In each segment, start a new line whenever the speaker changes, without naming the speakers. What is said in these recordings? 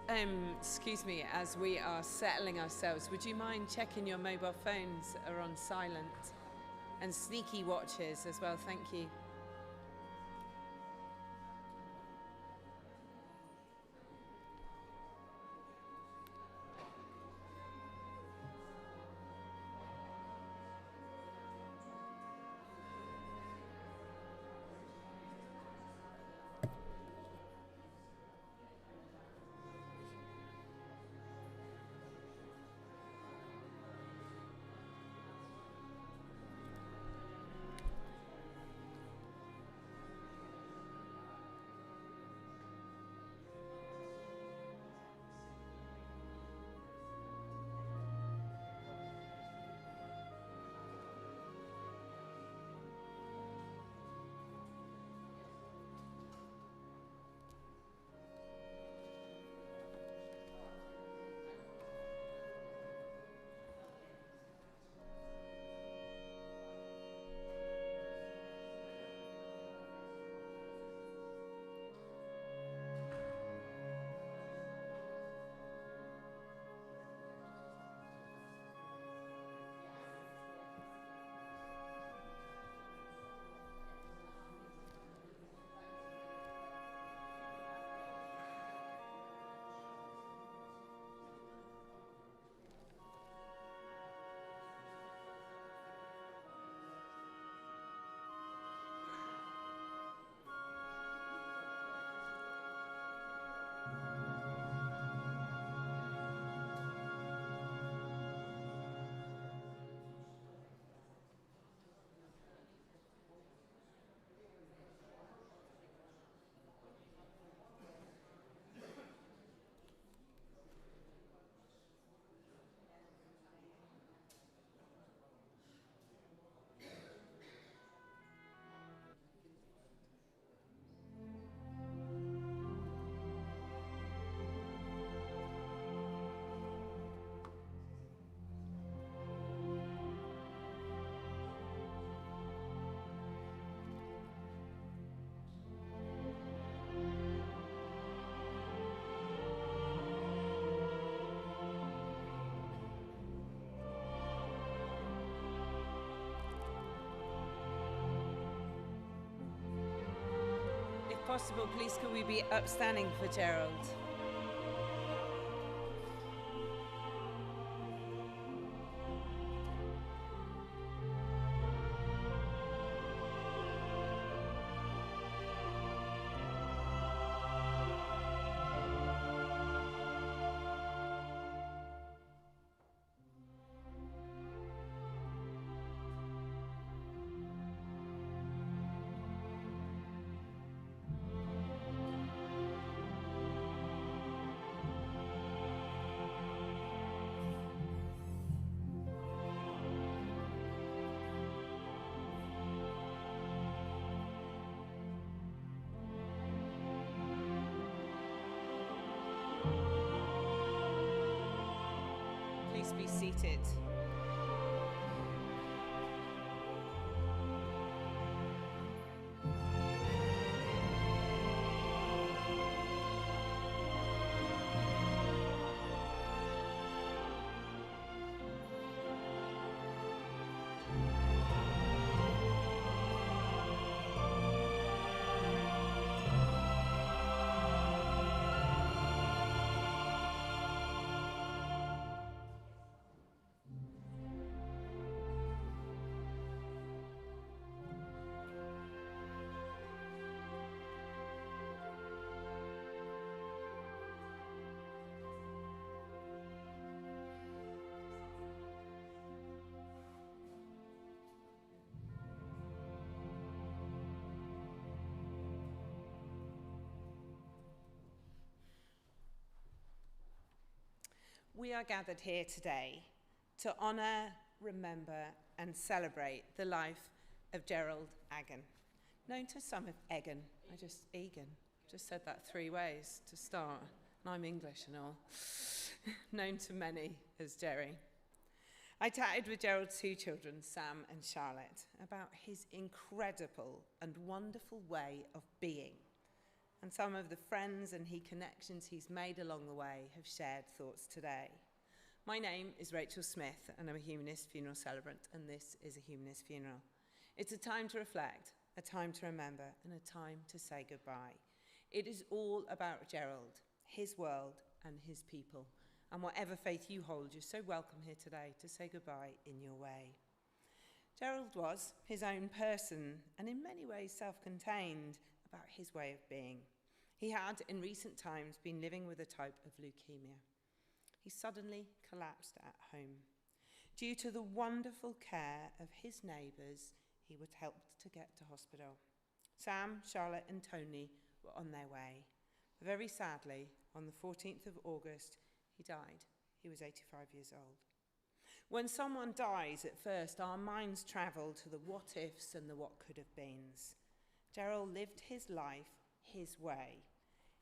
Excuse me, as we are settling ourselves, would you mind checking your mobile phones are on silent? And sneaky watches as well, thank you. If possible, please could we be upstanding for Gerald? Please be seated. We are gathered here today to honour, remember and celebrate the life of Gerald Egan, known to some as Egan. Egan, just said that 3 ways to start, and I'm English and all. Known to many as Jerry. I chatted with Gerald's 2 children, Sam and Charlotte, about his incredible and wonderful way of being and some of the friends and connections he's made along the way have shared thoughts today. My name is Rachel Smith, and I'm a humanist funeral celebrant, and this is a humanist funeral. It's a time to reflect, a time to remember, and a time to say goodbye. It is all about Gerald, his world, and his people. And whatever faith you hold, you're so welcome here today to say goodbye in your way. Gerald was his own person, and in many ways self-contained about his way of being. He had, in recent times, been living with a type of leukemia. He suddenly collapsed at home. Due to the wonderful care of his neighbours, he was helped to get to hospital. Sam, Charlotte and Tony were on their way. But very sadly, on the 14th of August, he died. He was 85 years old. When someone dies at first, our minds travel to the what-ifs and the what-could-have-beens. Gerald lived his life his way.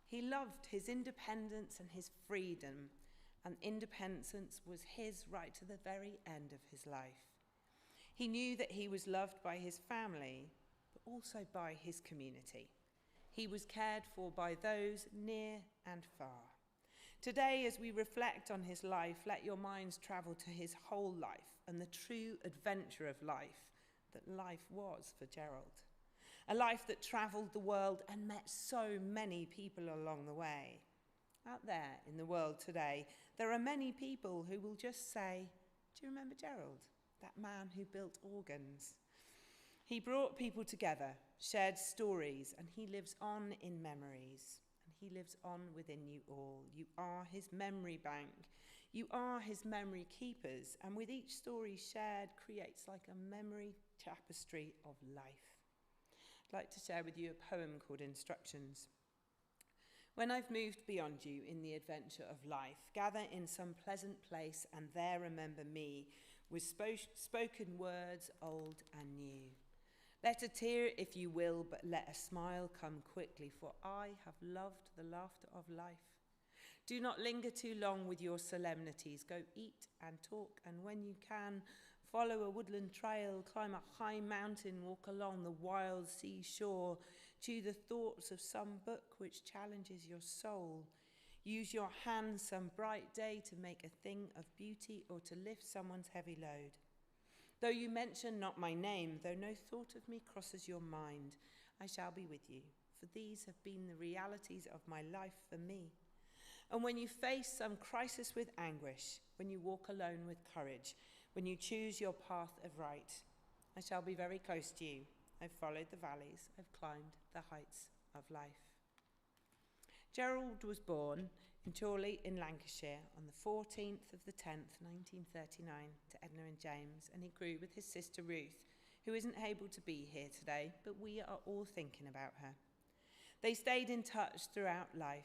He loved his independence and his freedom, and independence was his right to the very end of his life. He knew that he was loved by his family, but also by his community. He was cared for by those near and far. Today, as we reflect on his life, let your minds travel to his whole life and the true adventure of life that life was for Gerald. A life that travelled the world and met so many people along the way. Out there in the world today, there are many people who will just say, "Do you remember Gerald, that man who built organs?" He brought people together, shared stories, and he lives on in memories. And he lives on within you all. You are his memory bank. You are his memory keepers, and with each story shared creates like a memory tapestry of life. I'd like to share with you a poem called Instructions. When I've moved beyond you in the adventure of life, gather in some pleasant place and there remember me with spoken words old and new. Let a tear, if you will, but let a smile come quickly, for I have loved the laughter of life. Do not linger too long with your solemnities. Go eat and talk, and when you can, follow a woodland trail, climb a high mountain, walk along the wild seashore, chew the thoughts of some book which challenges your soul. Use your hands some bright day to make a thing of beauty or to lift someone's heavy load. Though you mention not my name, though no thought of me crosses your mind, I shall be with you, for these have been the realities of my life for me. And when you face some crisis with anguish, when you walk alone with courage, when you choose your path of right, I shall be very close to you. I've followed the valleys, I've climbed the heights of life. Gerald was born in Chorley in Lancashire on the 14th of the 10th, 1939, to Edna and James, and he grew with his sister Ruth, who isn't able to be here today, but we are all thinking about her. They stayed in touch throughout life.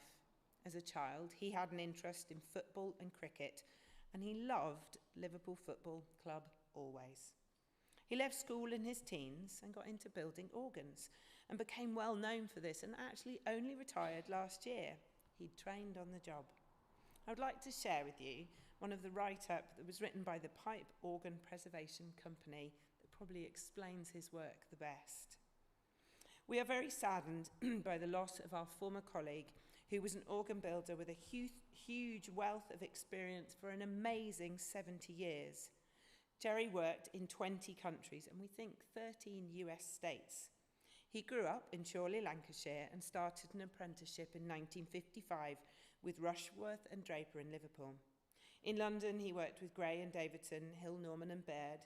As a child, he had an interest in football and cricket, and he loved Liverpool Football Club always. He left school in his teens and got into building organs and became well known for this, and actually only retired last year. He'd trained on the job. I would like to share with you one of the write-up that was written by the Pipe Organ Preservation Company that probably explains his work the best. We are very saddened by the loss of our former colleague, who was an organ builder with a huge wealth of experience for an amazing 70 years. Jerry worked in 20 countries and we think 13 US states. He grew up in Chorley, Lancashire, and started an apprenticeship in 1955 with Rushworth and Draper in Liverpool. In London, he worked with Gray and Davidson, Hill, Norman and Baird,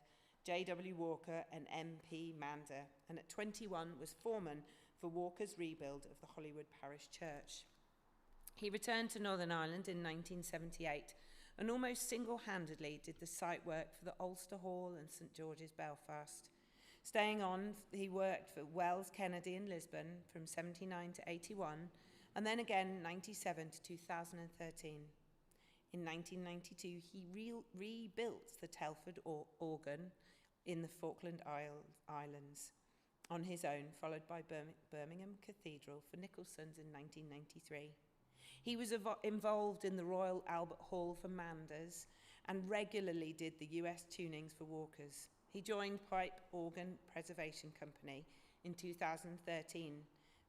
J.W. Walker and M.P. Mander, and at 21 was foreman for Walker's rebuild of the Hollywood Parish Church. He returned to Northern Ireland in 1978 and almost single-handedly did the site work for the Ulster Hall and St George's Belfast. Staying on, he worked for Wells Kennedy in Lisbon from 79 to 81, and then again 97 to 2013. In 1992, he rebuilt the Telford organ in the Falkland Islands on his own, followed by Birmingham Cathedral for Nicholson's in 1993. He was involved in the Royal Albert Hall for Manders and regularly did the US tunings for Walkers. He joined Pipe Organ Preservation Company in 2013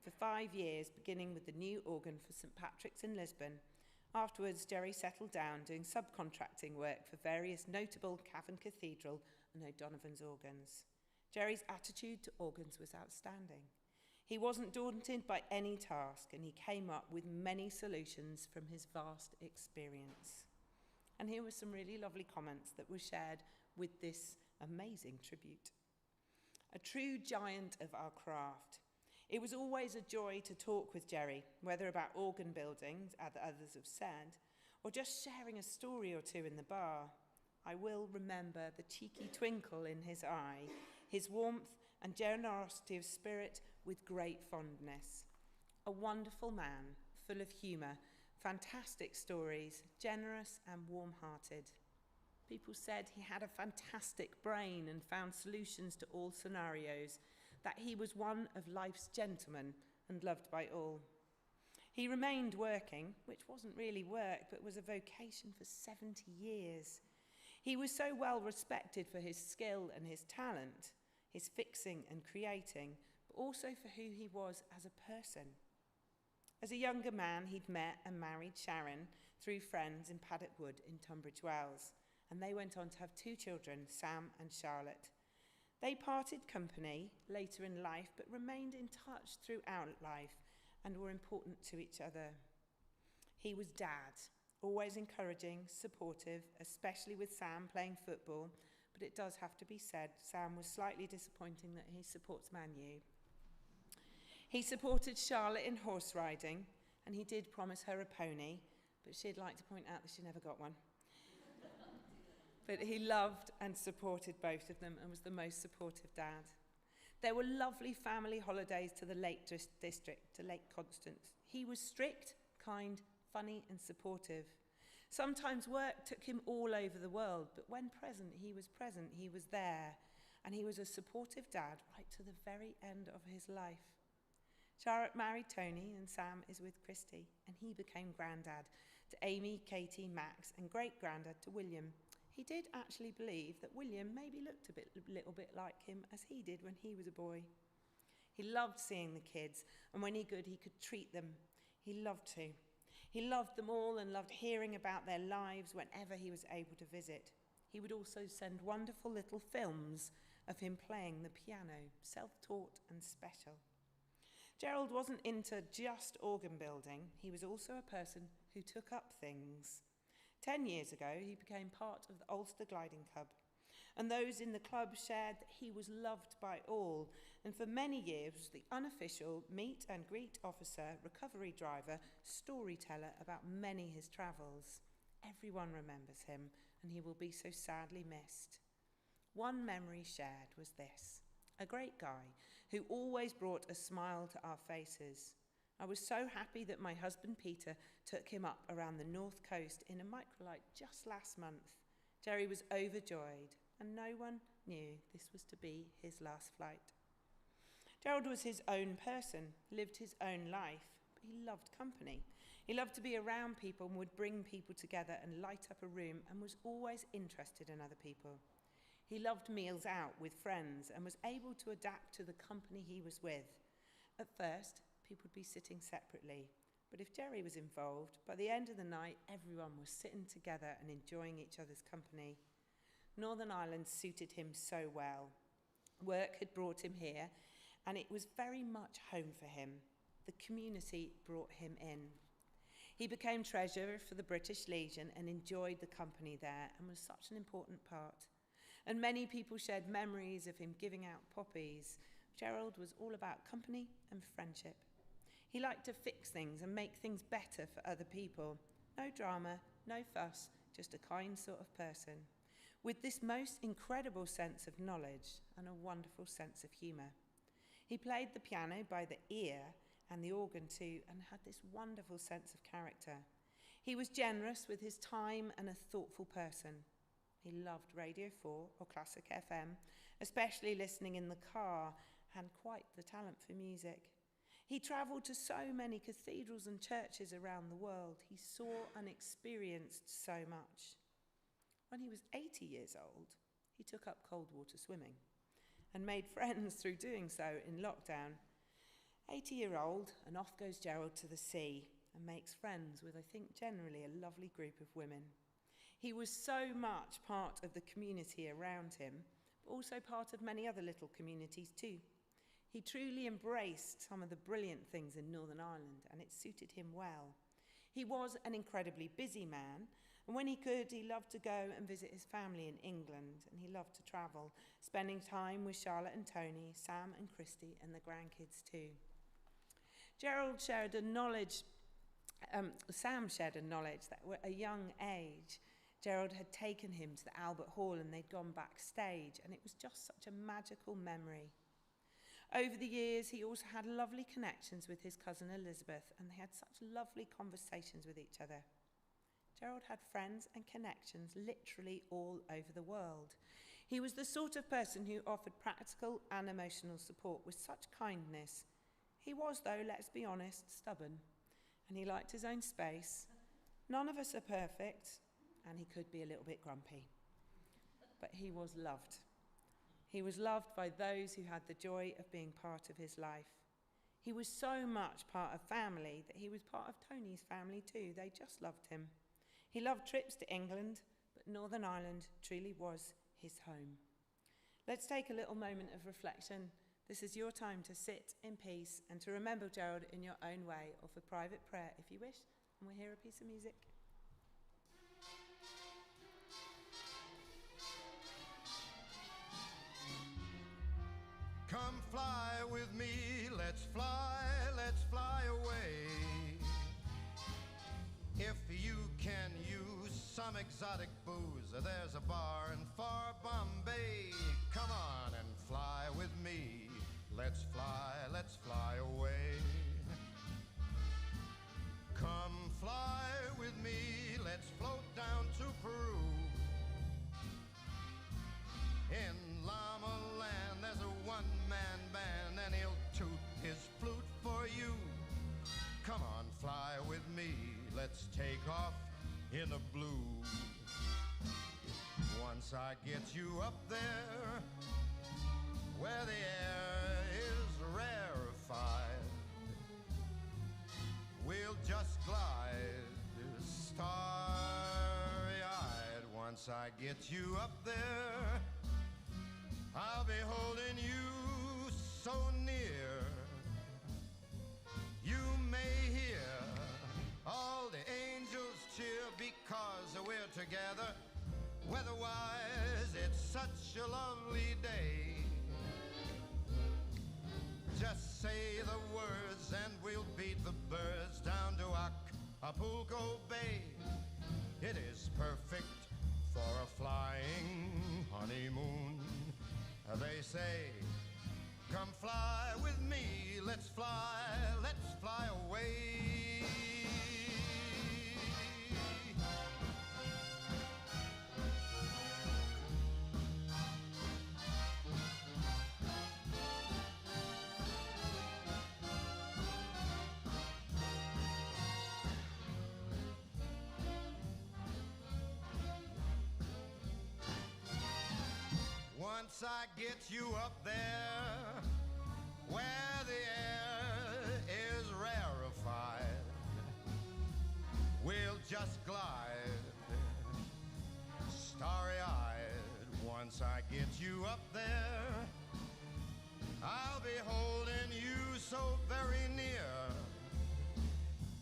for 5 years, beginning with the new organ for St Patrick's in Lisbon. Afterwards, Gerry settled down doing subcontracting work for various notable Cavan Cathedral and O'Donovan's organs. Gerry's attitude to organs was outstanding. He wasn't daunted by any task, and he came up with many solutions from his vast experience. And here were some really lovely comments that were shared with this amazing tribute. A true giant of our craft. It was always a joy to talk with Gerry, whether about organ building, as others have said, or just sharing a story or two in the bar. I will remember the cheeky twinkle in his eye, his warmth and generosity of spirit with great fondness. A wonderful man, full of humour, fantastic stories, generous and warm-hearted. People said he had a fantastic brain and found solutions to all scenarios, that he was one of life's gentlemen and loved by all. He remained working, which wasn't really work, but was a vocation for 70 years. He was so well respected for his skill and his talent, his fixing and creating, but also for who he was as a person. As a younger man, he'd met and married Sharon through friends in Paddock Wood in Tunbridge Wells, and they went on to have 2 children, Sam and Charlotte. They parted company later in life, but remained in touch throughout life and were important to each other. He was dad, always encouraging, supportive, especially with Sam playing football, but it does have to be said, Sam was slightly disappointing that he supports Man U. He supported Charlotte in horse riding, and he did promise her a pony, but she'd like to point out that she never got one. But he loved and supported both of them and was the most supportive dad. There were lovely family holidays to the Lake District, to Lake Constance. He was strict, kind, funny and supportive. Sometimes work took him all over the world, but when present, he was there, and he was a supportive dad right to the very end of his life. Charlotte married Tony, and Sam is with Christy, and he became granddad to Amy, Katie, Max, and great-granddad to William. He did actually believe that William maybe looked a little bit like him as he did when he was a boy. He loved seeing the kids, and when he could treat them. He loved to. He loved them all and loved hearing about their lives whenever he was able to visit. He would also send wonderful little films of him playing the piano, self-taught and special. Gerald wasn't into just organ building. He was also a person who took up things. 10 years ago, he became part of the Ulster Gliding Club, and those in the club shared that he was loved by all, and for many years was the unofficial meet and greet officer, recovery driver, storyteller about many his travels. Everyone remembers him, and he will be so sadly missed. One memory shared was this: a great guy who always brought a smile to our faces. I was so happy that my husband Peter took him up around the north coast in a microlight just last month. Gerry was overjoyed, and no one knew this was to be his last flight. Gerald was his own person, lived his own life, but he loved company. He loved to be around people and would bring people together and light up a room, and was always interested in other people. He loved meals out with friends and was able to adapt to the company he was with. At first, people would be sitting separately, but if Gerry was involved, by the end of the night, everyone was sitting together and enjoying each other's company. Northern Ireland suited him so well. Work had brought him here, and it was very much home for him. The community brought him in. He became treasurer for the British Legion and enjoyed the company there and was such an important part. And many people shared memories of him giving out poppies. Gerald was all about company and friendship. He liked to fix things and make things better for other people. No drama, no fuss, just a kind sort of person, with this most incredible sense of knowledge and a wonderful sense of humour. He played the piano by the ear and the organ too, and had this wonderful sense of character. He was generous with his time and a thoughtful person. He loved Radio 4 or Classic FM, especially listening in the car, and quite the talent for music. He travelled to so many cathedrals and churches around the world. He saw and experienced so much. When he was 80 years old, he took up cold water swimming and made friends through doing so in lockdown. 80-year-old, and off goes Gerald to the sea and makes friends with, I think, generally a lovely group of women. He was so much part of the community around him, but also part of many other little communities too. He truly embraced some of the brilliant things in Northern Ireland, and it suited him well. He was an incredibly busy man, and when he could, he loved to go and visit his family in England, and he loved to travel, spending time with Charlotte and Tony, Sam and Christy, and the grandkids too. Sam shared a knowledge that at a young age, Gerald had taken him to the Albert Hall and they'd gone backstage, and it was just such a magical memory. Over the years, he also had lovely connections with his cousin Elizabeth, and they had such lovely conversations with each other. Gerald had friends and connections literally all over the world. He was the sort of person who offered practical and emotional support with such kindness. He was, though, let's be honest, stubborn, and he liked his own space. None of us are perfect, and he could be a little bit grumpy. But he was loved. He was loved by those who had the joy of being part of his life. He was so much part of family that he was part of Tony's family too. They just loved him. He loved trips to England, but Northern Ireland truly was his home. Let's take a little moment of reflection. This is your time to sit in peace and to remember Gerald in your own way, or for private prayer if you wish. And we'll hear a piece of music.
Come fly with me, let's fly away. If you can use some exotic booze, there's a bar in far Bombay. Come on and fly with me, let's fly away. Come fly with me, let's float down to Peru. In Llama Land, there's a one-man band, and he'll toot his flute for you. Come on, fly with me, let's take off in the blue. Once I get you up there, where the air is rarefied, we'll just glide starry-eyed. Once I get you up there, I'll be holding you so near. You may hear all the angels cheer because we're together. Weather-wise, it's such a lovely day. Just say the words and we'll beat the birds down to Acapulco Bay. It is perfect for a flying honeymoon. They say, come fly with me, let's fly away. Once I get you up there, where the air is rarefied, we'll just glide starry-eyed. Once I get you up there, I'll be holding you so very near.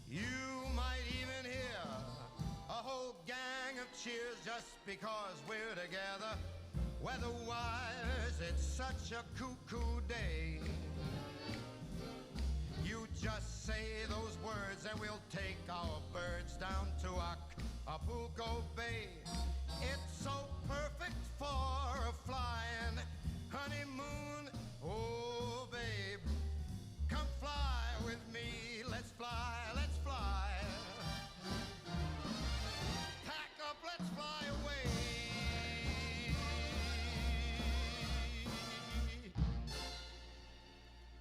You might even hear a whole gang of cheers just because we're together. Weather-wise, it's such a cuckoo day. You just say those words and we'll take our birds down to Acapulco Bay. It's so perfect for a flying honeymoon. Oh, babe, come fly with me. Let's fly, let's fly. Pack up, let's fly away.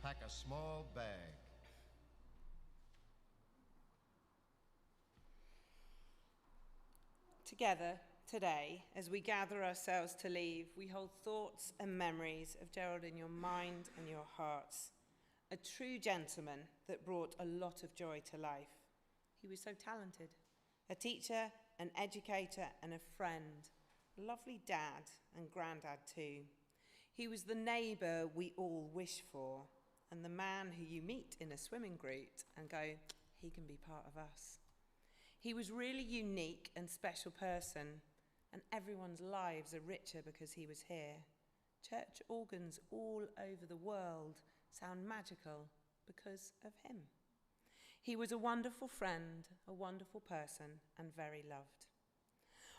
Pack a small bag.
Together, today, as we gather ourselves to leave, we hold thoughts and memories of Gerald in your mind and your hearts. a true gentleman that brought a lot of joy to life. He was so talented, a teacher, an educator, and a friend, a lovely dad and granddad too. He was the neighbour we all wish for, and the man who you meet in a swimming group and go, he can be part of us. He was really unique and special person, and everyone's lives are richer because he was here. Church organs all over the world sound magical because of him. He was a wonderful friend, a wonderful person, and very loved.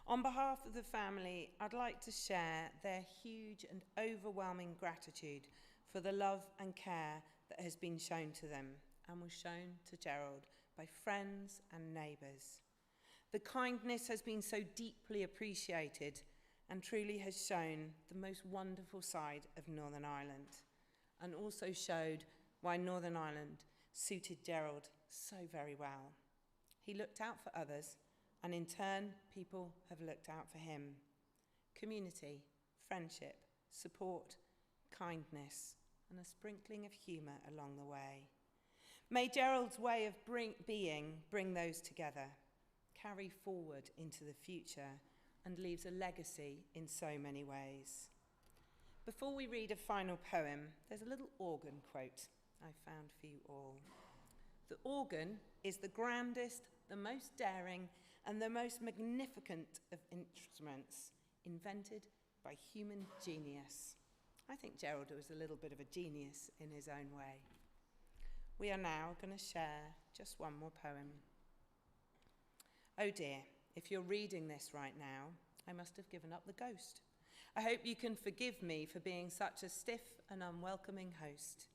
On behalf of the family, I'd like to share their huge and overwhelming gratitude for the love and care that has been shown to them and was shown to Gerald by friends and neighbours. The kindness has been so deeply appreciated and truly has shown the most wonderful side of Northern Ireland, and also showed why Northern Ireland suited Gerald so very well. He looked out for others, and in turn, people have looked out for him. Community, friendship, support, kindness, and a sprinkling of humour along the way. May Gerald's way of bring those together, carry forward into the future, and leaves a legacy in so many ways. Before we read a final poem, there's a little organ quote I found for you all. The organ is the grandest, the most daring, and the most magnificent of instruments invented by human genius. I think Gerald was a little bit of a genius in his own way. We are now going to share just one more poem. Oh dear, if you're reading this right now, I must have given up the ghost. I hope you can forgive me for being such a stiff and unwelcoming host.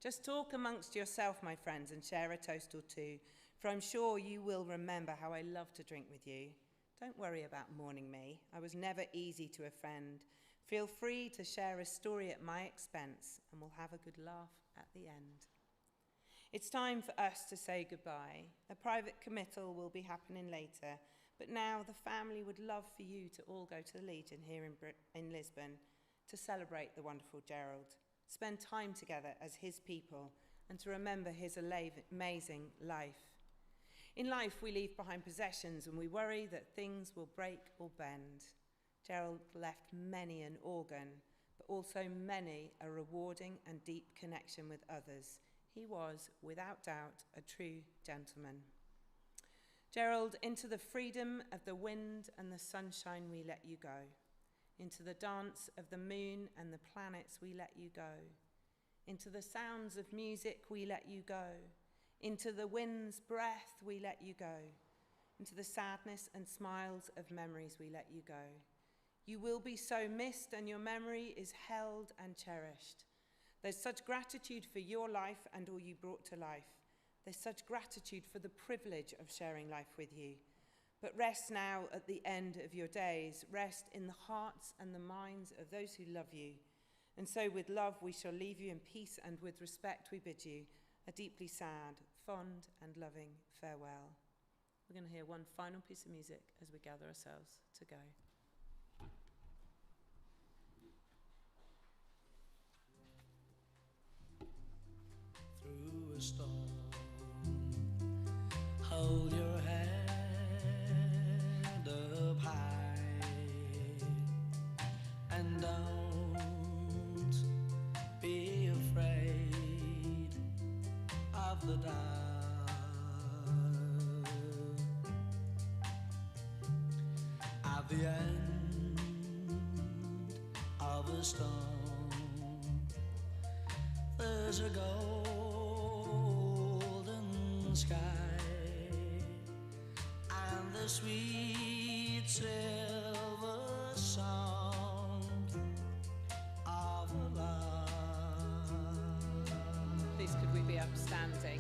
Just talk amongst yourself, my friends, and share a toast or two, for I'm sure you will remember how I love to drink with you. Don't worry about mourning me. I was never easy to offend. Feel free to share a story at my expense, and we'll have a good laugh at the end. It's time for us to say goodbye. A private committal will be happening later, but now the family would love for you to all go to the Legion here in Lisbon to celebrate the wonderful Gerald, spend time together as his people, and to remember his amazing life. In life, we leave behind possessions and we worry that things will break or bend. Gerald left many an organ, but also many a rewarding and deep connection with others. He was, without doubt, a true gentleman. Gerald, into the freedom of the wind and the sunshine we let you go. Into the dance of the moon and the planets we let you go. Into the sounds of music we let you go. Into the wind's breath we let you go. Into the sadness and smiles of memories we let you go. You will be so missed, and your memory is held and cherished. There's such gratitude for your life and all you brought to life. There's such gratitude for the privilege of sharing life with you. But rest now at the end of your days. Rest in the hearts and the minds of those who love you. And so with love we shall leave you in peace, and with respect we bid you a deeply sad, fond and loving farewell. We're going to hear one final piece of music as we gather ourselves to go.
Through a storm, hold your head up high, and don't be afraid of the dark. At the end of a storm, there's a golden sky and the sweet silver sound of love.
Please could we be upstanding?